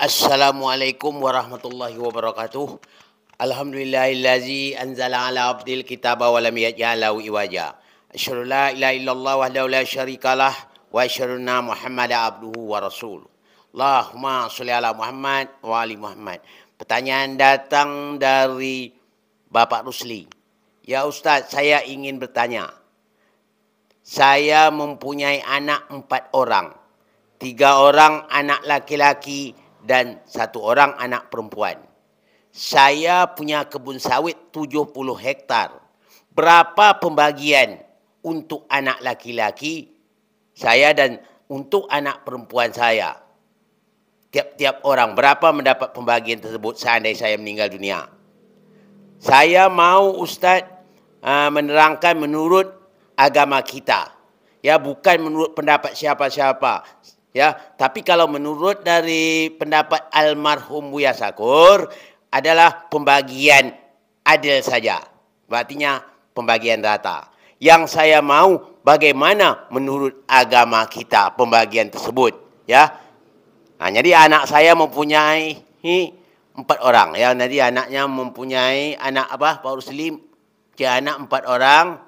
Assalamualaikum warahmatullahi wabarakatuh. Alhamdulillahillazi anzala ala abdil kitaba wa lam yaj'al lahu iwaja. Asyhadu la ilaha illallah wahdahu la syarikalah wa asyhadu anna Muhammadan abduhu wa rasuluh. Allahumma sholli ala Muhammad wa ali Muhammad. Pertanyaan datang dari Bapak Rusli. Ya Ustaz, saya ingin bertanya. Saya mempunyai anak 4 orang. 3 orang anak laki-laki dan 1 orang anak perempuan. Saya punya kebun sawit 70 hektar. Berapa pembagian untuk anak laki-laki saya dan untuk anak perempuan saya? Tiap-tiap orang berapa mendapat pembagian tersebut seandainya saya meninggal dunia? Saya mau Ustaz menerangkan menurut agama kita. Ya, bukan menurut pendapat siapa-siapa. Ya, tapi kalau menurut dari pendapat almarhum Buya Sakur adalah pembagian adil saja. Artinya pembagian rata. Yang saya mau bagaimana menurut agama kita pembagian tersebut, ya. Nah, jadi anak saya mempunyai 4 orang, ya. Nanti anaknya mempunyai anak apa? Pak Rusli, anak 4 orang.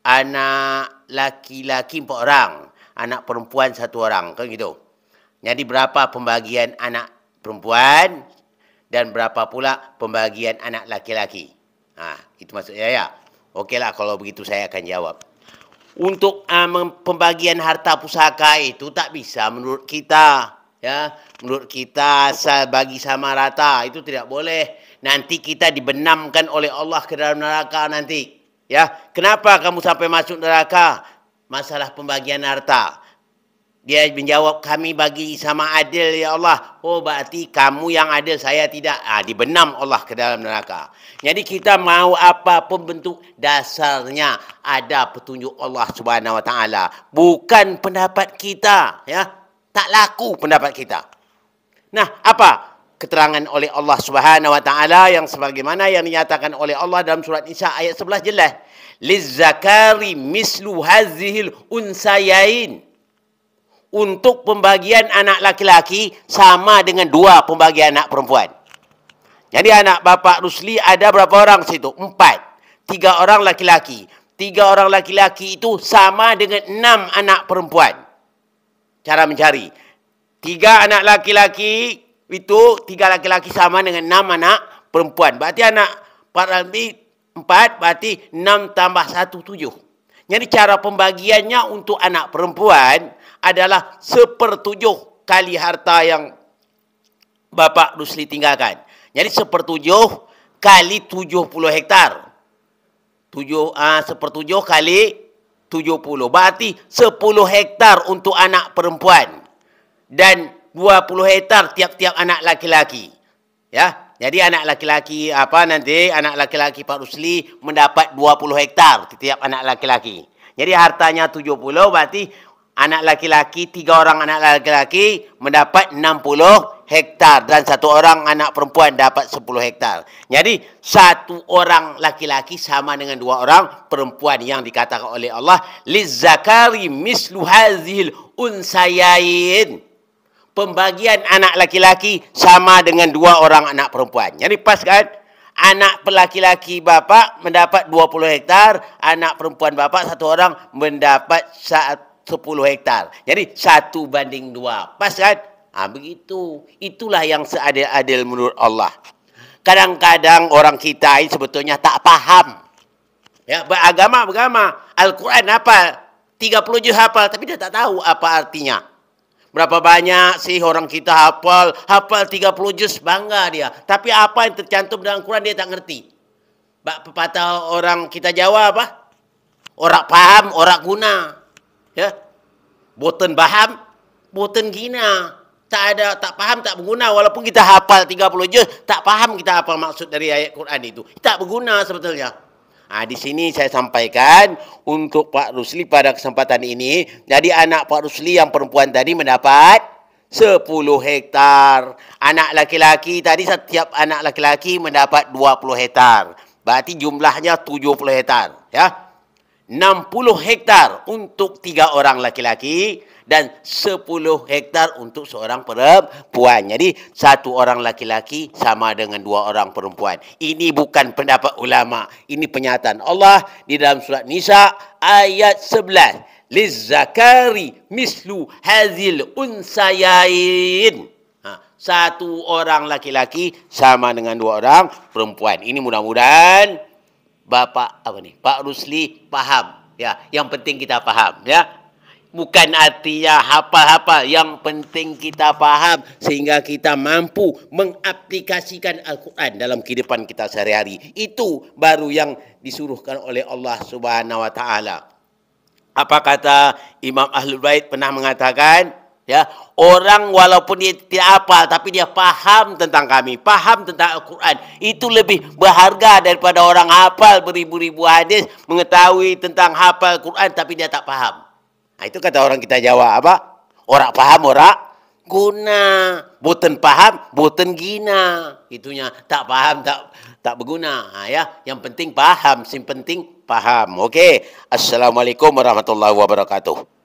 Anak laki-laki 4 orang. Anak perempuan 1 orang, kan gitu. Jadi berapa pembagian anak perempuan dan berapa pula pembagian anak laki-laki? Nah, itu maksudnya ya. Okeylah kalau begitu saya akan jawab. Untuk pembagian harta pusaka itu tak bisa menurut kita, ya. Menurut kita asal bagi sama rata itu tidak boleh. Nanti kita dibenamkan oleh Allah ke dalam neraka nanti. Ya, kenapa kamu sampai masuk neraka? Masalah pembagian harta. Dia menjawab, kami bagi sama adil ya Allah. Oh, berarti kamu yang adil, saya tidak. Dibenam Allah ke dalam neraka. Jadi kita mau apapun bentuk, dasarnya ada petunjuk Allah Subhanahu Wa Taala. Bukan pendapat kita, ya. Tak laku pendapat kita. Nah, apa keterangan oleh Allah Subhanahu Wa Taala yang sebagaimana yang dinyatakan oleh Allah dalam surat Nisa ayat 11 jelas. Lizzakari mislu hazihil unsayain. Untuk pembagian anak laki-laki sama dengan 2 pembagian anak perempuan. Jadi anak Bapak Rusli ada berapa orang situ? 4. 3 orang laki-laki. 3 orang laki-laki itu sama dengan 6 anak perempuan. Cara mencari. 3 anak laki-laki itu 3 laki-laki sama dengan 6 anak perempuan. Berarti anak 4 berarti 6 tambah 1 7. Jadi cara pembagiannya untuk anak perempuan adalah 1/7 kali harta yang Bapak Rusli tinggalkan. Jadi 1/7 kali 70 hektar. 1/7 kali 70. Berarti 10 hektar untuk anak perempuan. Dan 20 hektar tiap-tiap anak laki-laki. Ya, jadi anak laki-laki anak laki-laki Pak Rusli mendapat 20 hektar setiap anak laki-laki. Jadi hartanya 70 berarti anak laki-laki 3 orang anak laki-laki mendapat 60 hektar dan 1 orang anak perempuan dapat 10 hektar. Jadi 1 orang laki-laki sama dengan 2 orang perempuan yang dikatakan oleh Allah lizzakari mislu hazihil unsayain. Pembagian anak laki-laki sama dengan 2 orang anak perempuan. Jadi pas kan? Anak laki-laki bapak mendapat 20 hektar, anak perempuan bapak 1 orang mendapat 10 hektar. Jadi 1/2. Pas kan? Begitu. Itulah yang seadil-adil menurut Allah. Kadang-kadang orang kita ini sebetulnya tak paham. Ya, beragama. Al-Quran hafal. 30 juz hafal, tapi dia tak tahu apa artinya. Berapa banyak sih orang kita hafal 30 juz, bangga dia. Tapi apa yang tercantum dalam Quran dia tak ngerti. Pepatah orang kita Jawa apa? Orang paham, orang guna. Ya. Boten paham, boten gina. Tak paham, tak berguna. Walaupun kita hafal 30 juz, tak paham kita apa maksud dari ayat Quran itu. Tak berguna sebetulnya. Di sini saya sampaikan untuk Pak Rusli pada kesempatan ini. Jadi anak Pak Rusli yang perempuan tadi mendapat 10 hektar. Anak laki-laki tadi setiap anak laki-laki mendapat 20 hektar. Berarti jumlahnya 70 hektar. Ya. 60 hektar untuk 3 orang laki-laki dan 10 hektar untuk seorang perempuan. Jadi 1 orang laki-laki sama dengan 2 orang perempuan. Ini bukan pendapat ulama, ini pernyataan Allah di dalam surat Nisa ayat 11. Lizzakari mislu hazil unsayain. 1 orang laki-laki sama dengan 2 orang perempuan. Ini mudah-mudahan Pak Rusli faham. Ya, yang penting kita faham, ya. Bukan artinya hafal-hafal, yang penting kita faham sehingga kita mampu mengaplikasikan Al-Quran dalam kehidupan kita sehari-hari. Itu baru yang disuruhkan oleh Allah Subhanahu wa taala. Apa kata Imam Ahlul Bait pernah mengatakan, ya, orang walaupun dia tidak hafal tapi dia faham tentang kami, faham tentang Al-Quran, itu lebih berharga daripada orang hafal beribu-ribu hadis, mengetahui tentang hafal Al-Quran tapi dia tak faham. Nah, itu kata orang kita Jawa apa? Orang faham orang guna, boten faham boten gina. Itunya tak faham tak berguna. Nah, ya, yang penting faham, yang penting paham. Okey. Assalamualaikum warahmatullahi wabarakatuh.